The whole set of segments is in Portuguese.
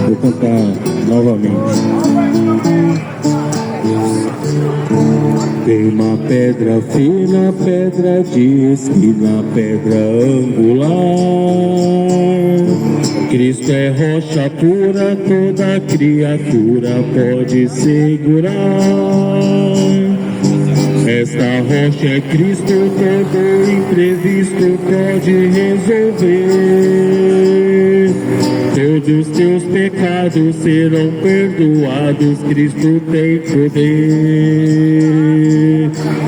Vou cantar novamente. Tem uma pedra fina, pedra de esquina, pedra angular. Cristo é rocha pura, toda criatura pode segurar. Esta rocha é Cristo, todo imprevisto pode resolver. Todos os teus pecados serão perdoados, Cristo tem poder.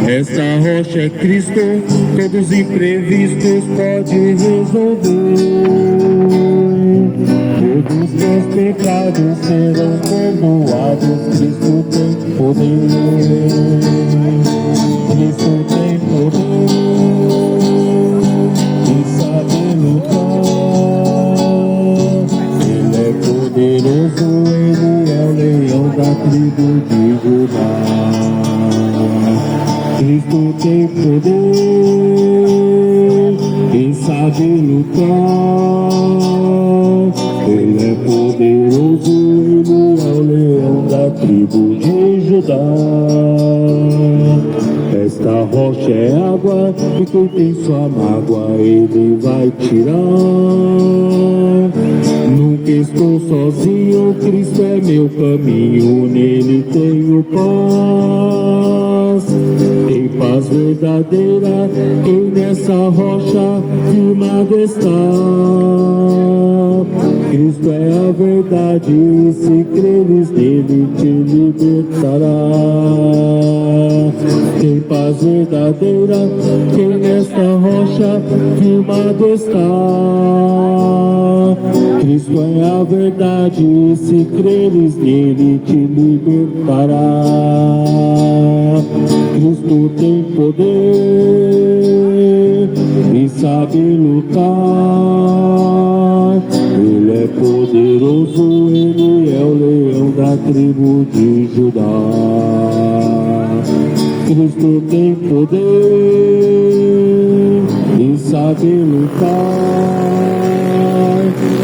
Esta rocha é Cristo, todos os imprevistos pode resolver. Todos os teus pecados serão perdoados, Cristo tem poder. Cristo tem poder e sabe lutar. Ele é poderoso, ele é o leão da tribo de Judá. Cristo tem poder e sabe lutar. Ele é poderoso, ele é o leão da tribo de Judá. Esta rocha é água, e quem tem sua mágoa, ele vai tirar. Nunca estou sozinho, Cristo é meu caminho, nele tenho paz. Tem paz verdadeira, quem nessa rocha firmado está. Cristo é a verdade, e se creres nele te libertará. Tem paz verdadeira, quem nesta rocha firmado está. Cristo é a verdade, e se creres nele te libertará. Cristo tem poder e sabe lutar. Ele é poderoso, ele é o leão da tribo de Judá. Cristo tem poder e sabe lutar.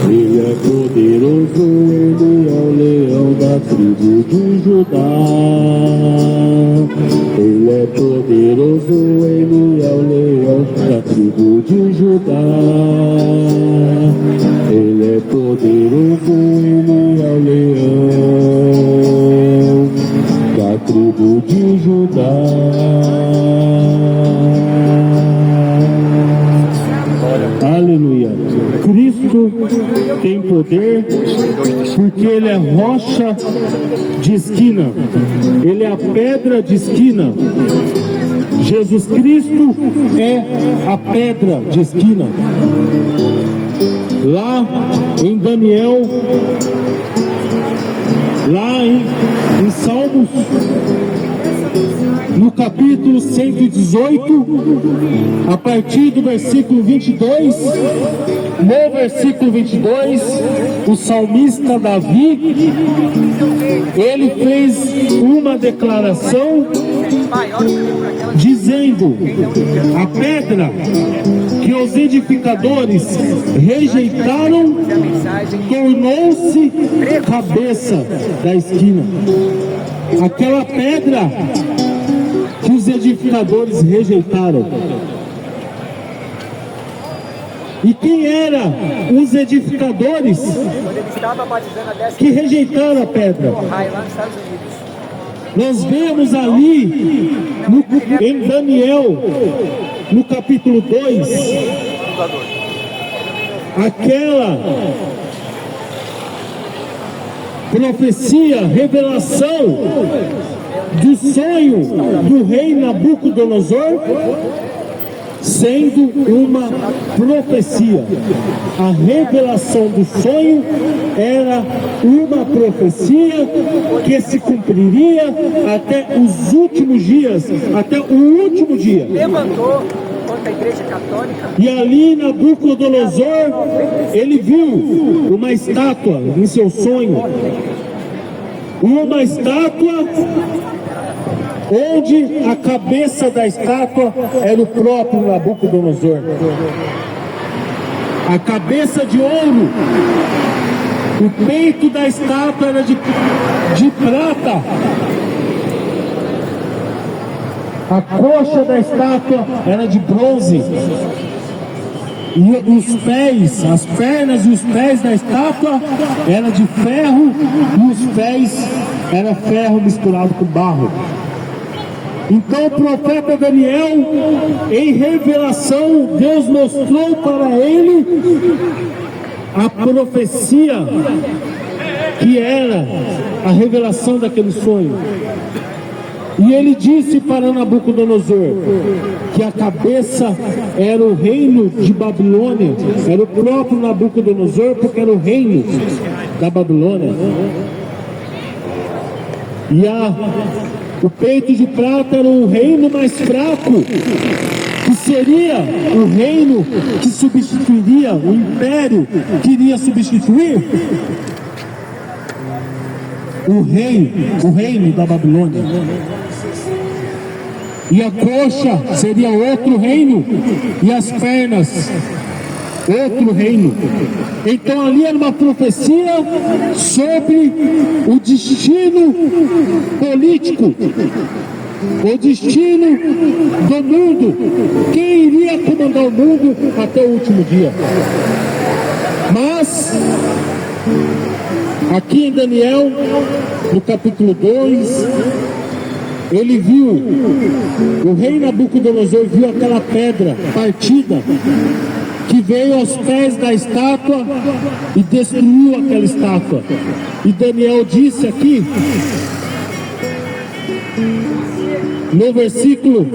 Ele é poderoso, ele é o leão da tribo de Judá. Ele é poderoso, ele é o leão da tribo de Judá. Ele é poderoso, ele é o leão da tribo de Judá. Aleluia. Cristo tem poder porque Ele é rocha de esquina. Ele é a pedra de esquina. Jesus Cristo é a pedra de esquina. Lá em Daniel, lá em Salmos, no capítulo 118, a partir do versículo 22, no versículo 22, o salmista Davi, ele fez uma declaração dizendo: a pedra que os edificadores rejeitaram tornou-se cabeça da esquina. Aquela pedra que os edificadores rejeitaram. E quem eram os edificadores que rejeitaram a pedra? Nós vemos ali em Daniel, no capítulo 2, aquela profecia, revelação do sonho do rei Nabucodonosor, sendo uma profecia. A revelação do sonho era uma profecia que se cumpriria até os últimos dias, até o último dia. Levantou contra a Igreja Católica. E ali Nabucodonosor, ele viu uma estátua em seu sonho. Uma estátua onde a cabeça da estátua era o próprio Nabucodonosor. A cabeça de ouro O peito da estátua era de prata. A coxa da estátua era de bronze. E os pés, as pernas e os pés da estátua eram de ferro, e os pés era ferro misturado com barro. Então o profeta Daniel, em revelação, Deus mostrou para ele a profecia que era a revelação daquele sonho. E ele disse para Nabucodonosor que a cabeça era o reino de Babilônia, era o próprio Nabucodonosor, porque era o reino da Babilônia. E o peito de prata era o reino mais fraco, que seria o reino que substituiria, o império que iria substituir o reino da Babilônia. E a coxa seria outro reino, e as pernas outro reino. Então ali era uma profecia sobre o destino político, o destino do mundo, quem iria comandar o mundo até o último dia. Mas aqui em Daniel, no capítulo 2, ele viu, o rei Nabucodonosor viu aquela pedra partida que veio aos pés da estátua e destruiu aquela estátua. E Daniel disse aqui, no versículo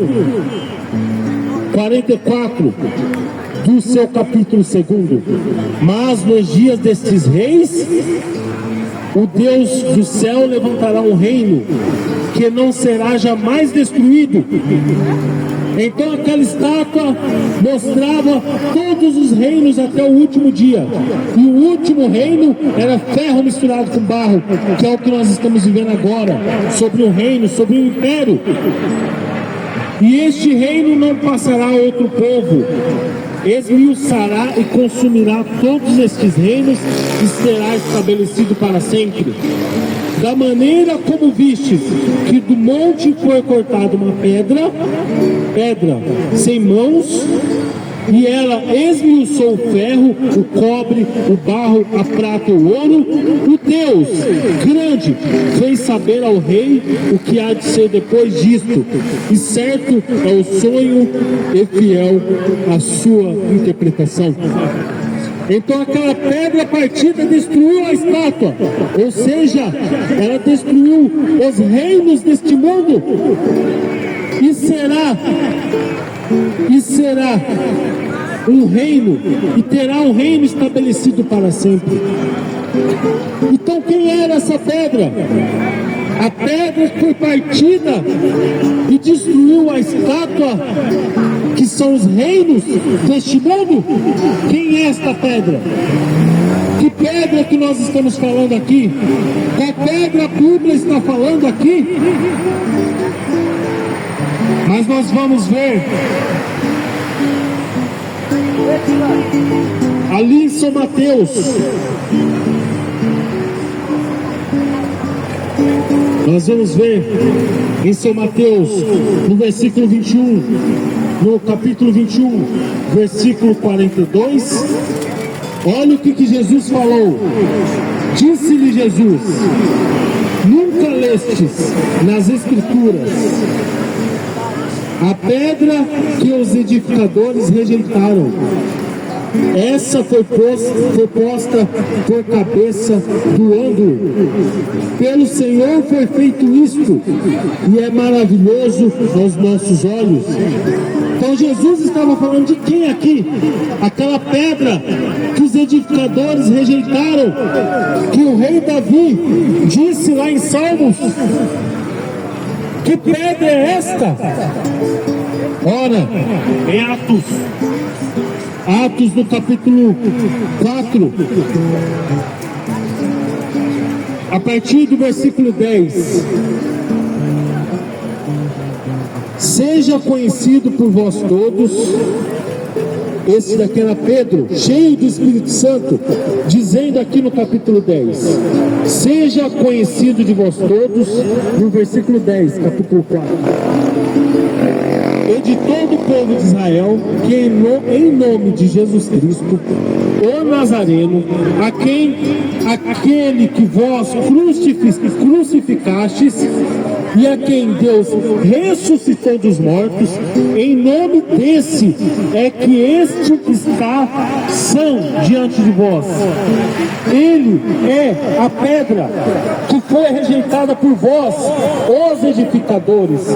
44 do seu capítulo 2: mas nos dias destes reis, o Deus do céu levantará um reino que não será jamais destruído. Então aquela estátua mostrava todos os reinos até o último dia. E o último reino era ferro misturado com barro, que é o que nós estamos vivendo agora, sobre um reino, sobre um império. E este reino não passará a outro povo, esmiuçará e consumirá todos estes reinos e será estabelecido para sempre. Da maneira como vistes que do monte foi cortada uma pedra sem mãos, e ela esmiuçou o ferro, o cobre, o barro, a prata e o ouro, o Deus grande fez saber ao rei o que há de ser depois disto, e certo é o sonho e fiel a sua interpretação. Então aquela pedra partida destruiu a estátua, ou seja, ela destruiu os reinos deste mundo, e será um reino, e terá um reino estabelecido para sempre. Então quem era essa pedra? A pedra que foi partida e destruiu a estátua, que são os reinos deste mundo. Quem é esta pedra? Que pedra que nós estamos falando aqui? Qual pedra a Bíblia está falando aqui? Mas nós vamos ver ali em São Mateus, nós vamos ver em São Mateus, no versículo 21, no capítulo 21, versículo 42, olha o que Jesus falou. Disse-lhe Jesus: nunca lestes nas Escrituras a pedra que os edificadores rejeitaram, essa foi posta por cabeça do ângulo. Pelo Senhor foi feito isto, e é maravilhoso aos nossos olhos. Então Jesus estava falando de quem aqui? Aquela pedra que os edificadores rejeitaram, que o rei Davi disse lá em Salmos. Que pedra é esta? Ora, em Atos no capítulo 4, a partir do versículo 10: seja conhecido por vós todos Esse daqui era Pedro, cheio do Espírito Santo, dizendo aqui no capítulo 10: seja conhecido de vós todos, no versículo 10, capítulo 4, e de todo o povo de Israel, que em nome de Jesus Cristo, o Nazareno, aquele que vós crucificastes, e a quem Deus ressuscitou dos mortos, em nome desse é que este está são diante de vós. Ele é a pedra que foi rejeitada por vós, os edificadores,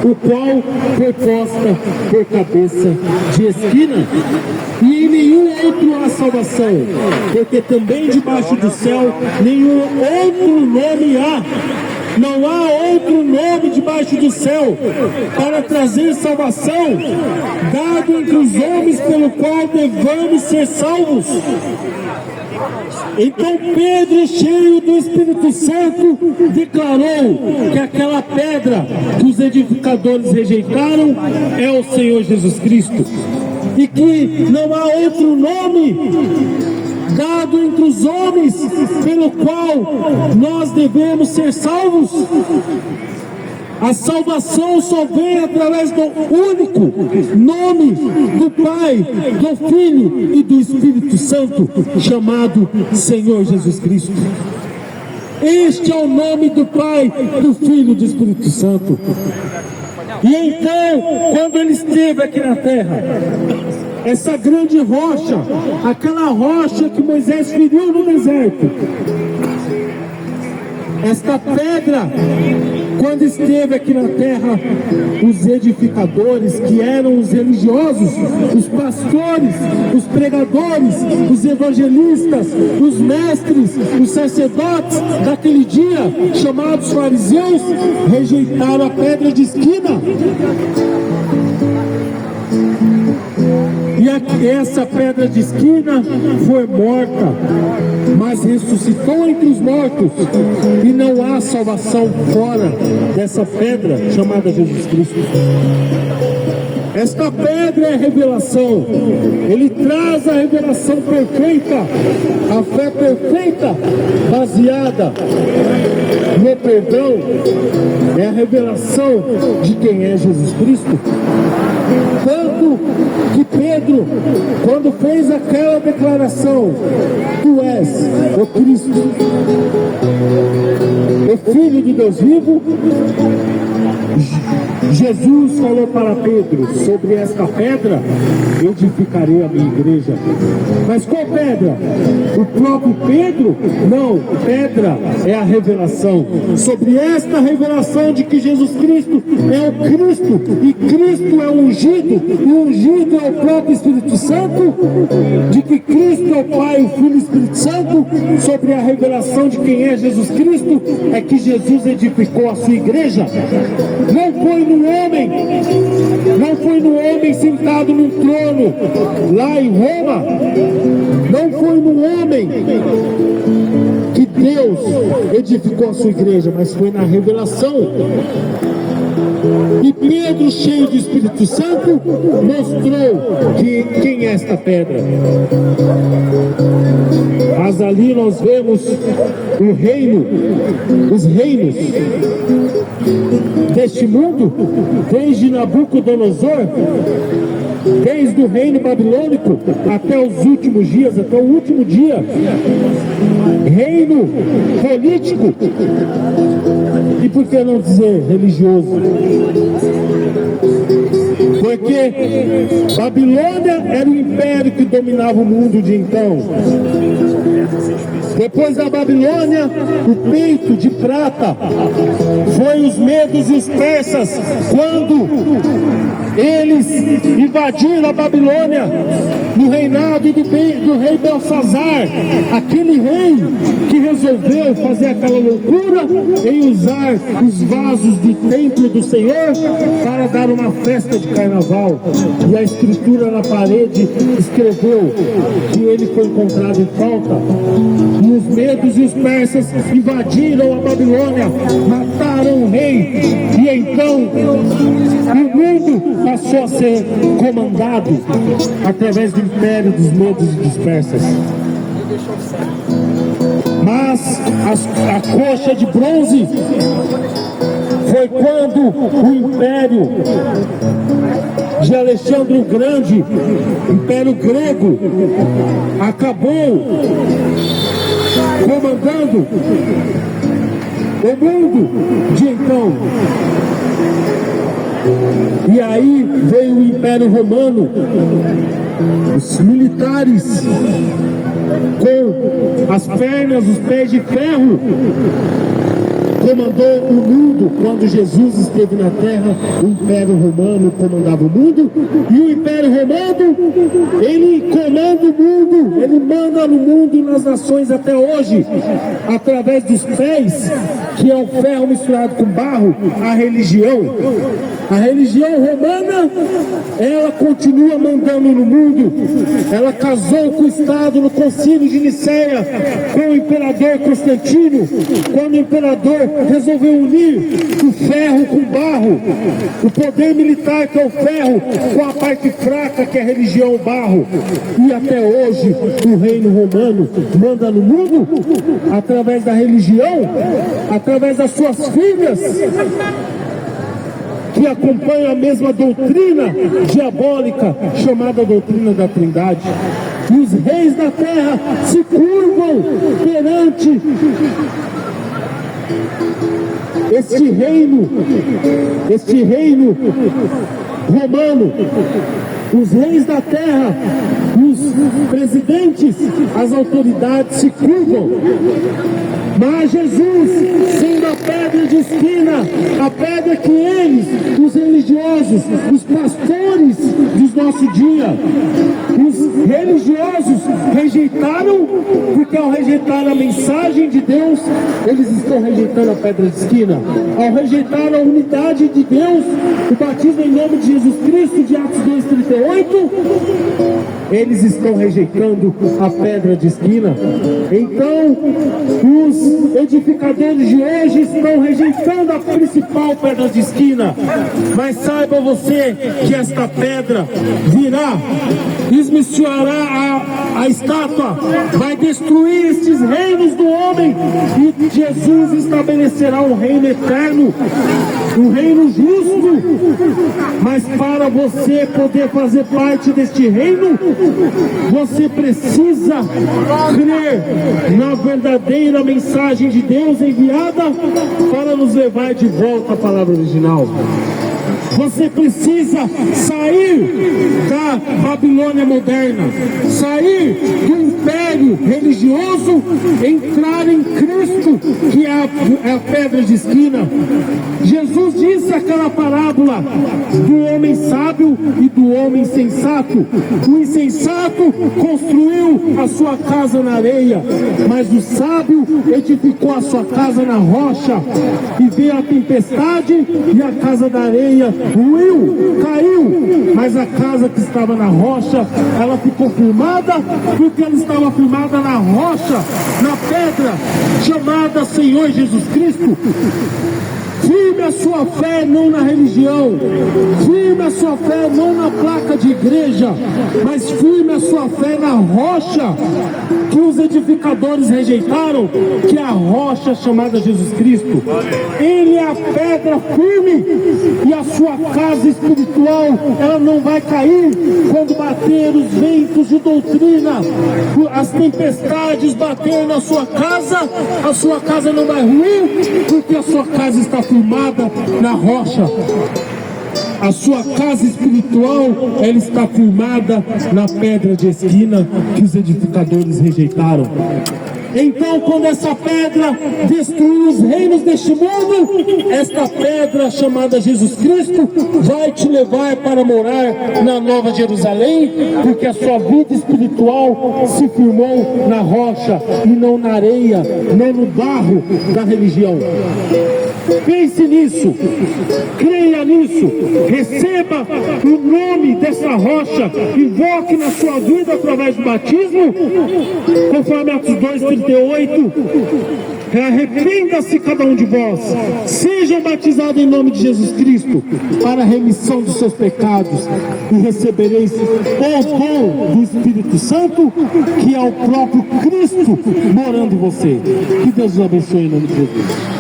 o qual foi posta por cabeça de esquina. E em nenhum outro há salvação, porque também debaixo do céu nenhum outro nome há. Não há outro nome debaixo do céu para trazer salvação, dado entre os homens, pelo qual devamos ser salvos. Então Pedro, cheio do Espírito Santo, declarou que aquela pedra que os edificadores rejeitaram é o Senhor Jesus Cristo, e que não há outro nome dado entre os homens pelo qual nós devemos ser salvos. A salvação só vem através do único nome do Pai, do Filho e do Espírito Santo, chamado Senhor Jesus Cristo. Este é o nome do Pai, do Filho e do Espírito Santo. E então, quando ele esteve aqui na terra, essa grande rocha, aquela rocha que Moisés feriu no deserto, esta pedra, quando esteve aqui na terra, os edificadores, que eram os religiosos, os pastores, os pregadores, os evangelistas, os mestres, os sacerdotes daquele dia, chamados fariseus, rejeitaram a pedra de esquina. E essa pedra de esquina foi morta, mas ressuscitou entre os mortos, e não há salvação fora dessa pedra chamada Jesus Cristo. Esta pedra é a revelação. Ele traz a revelação perfeita, a fé perfeita, baseada no perdão. É a revelação de quem é Jesus Cristo. Tanto que Pedro, quando fez aquela declaração: tu és o Cristo, o Filho de Deus vivo, Jesus falou para Pedro: sobre esta pedra edificarei a minha igreja. Mas qual pedra? O próprio Pedro? Não, pedra é a revelação. Sobre esta revelação de que Jesus Cristo é o Cristo, e Cristo é o ungido, e o ungido é o próprio Espírito Santo, de que Cristo é o Pai, o Filho e o Espírito Santo, sobre a revelação de quem é Jesus Cristo, é que Jesus edificou a sua igreja. Não foi no homem, não foi no homem sentado num trono lá em Roma, não foi no homem que Deus edificou a sua igreja, mas foi na revelação. E Pedro, cheio do Espírito Santo, mostrou quem é esta pedra. Mas ali nós vemos o reino, os reinos deste mundo, desde Nabucodonosor, desde o reino babilônico até os últimos dias, até o último dia, reino político, e por que não dizer religioso? Porque Babilônia era o império que dominava o mundo de então. Depois da Babilônia, o peito de prata foi os medos e os persas, quando eles invadiram a Babilônia no reinado do rei Belsazar, aquele rei que resolveu fazer aquela loucura em usar os vasos do templo do Senhor para dar uma festa de carnaval. E a escritura na parede escreveu que ele foi encontrado em falta. E os medos e os persas invadiram a Babilônia, mataram o rei, e então o mundo passou a ser comandado através do império dos medos e dos persas. Mas a coxa de bronze foi quando o império de Alexandre o Grande, império grego, acabou comandando o mundo de então. E aí veio o Império Romano, os militares com as pernas, os pés de ferro, comandou o mundo. Quando Jesus esteve na terra, o Império Romano comandava o mundo, e o Império Romano, ele comanda o mundo, ele manda no mundo e nas nações até hoje, através dos pés, que é o ferro misturado com barro, a religião. A religião romana, ela continua mandando no mundo. Ela casou com o Estado no Concílio de Nicéia com o imperador Constantino, quando o imperador resolveu unir o ferro com o barro, o poder militar, que é o ferro, com a parte fraca, que é a religião, o barro. E até hoje o reino romano manda no mundo através da religião, através das suas filhas, que acompanham a mesma doutrina diabólica, chamada doutrina da Trindade. E os reis da terra se curvam perante este reino romano. Os reis da terra, os presidentes, as autoridades se curvam. Mas Jesus, sendo a pedra de esquina, a pedra que eles, os religiosos, os pastores do nosso dia, os religiosos rejeitaram, porque ao rejeitar a mensagem de Deus, eles estão rejeitando a pedra de esquina. Ao rejeitar a unidade de Deus, o batismo em nome de Jesus Cristo, de Atos 2:38, eles estão rejeitando a pedra de esquina. Então, os edificadores de hoje estão rejeitando a principal pedra de esquina. Mas saiba você que esta pedra virá, esmiuçará a estátua, vai destruir estes reinos do homem, e Jesus estabelecerá um reino eterno, um reino justo. Mas para você poder fazer parte deste reino, você precisa crer na verdadeira mensagem de Deus enviada para nos levar de volta à palavra original. Você precisa sair da Babilônia moderna, sair do império religioso, entrar em Cristo, que é a pedra de esquina. Jesus disse aquela parábola do homem sábio e do homem insensato. O insensato construiu a sua casa na areia, mas o sábio edificou a sua casa na rocha. E veio a tempestade e a casa da areia ruiu, caiu, mas a casa que estava na rocha, ela ficou firmada, porque ela estava firmada na rocha, na pedra chamada Senhor Jesus Cristo. Firme a sua fé não na religião, firme a sua fé não na placa de igreja, mas firme a sua fé na rocha que os edificadores rejeitaram, que é a rocha chamada Jesus Cristo. Ele é a pedra firme, e a sua casa espiritual, ela não vai cair quando bater os ventos de doutrina, as tempestades bater na sua casa. A sua casa não vai ruir, porque a sua casa está firmada na rocha. A sua casa espiritual, ela está firmada na pedra de esquina que os edificadores rejeitaram. Então, quando essa pedra destruir os reinos deste mundo, esta pedra chamada Jesus Cristo vai te levar para morar na Nova Jerusalém, porque a sua vida espiritual se firmou na rocha e não na areia, não no barro da religião. Pense nisso, creia nisso, receba o nome dessa rocha, invoque na sua vida através do batismo, conforme Atos 2:38. Arrependa-se cada um de vós, sejam batizados em nome de Jesus Cristo para a remissão dos seus pecados, e recebereis o dom do Espírito Santo, que é o próprio Cristo morando em você. Que Deus os abençoe em nome de Jesus.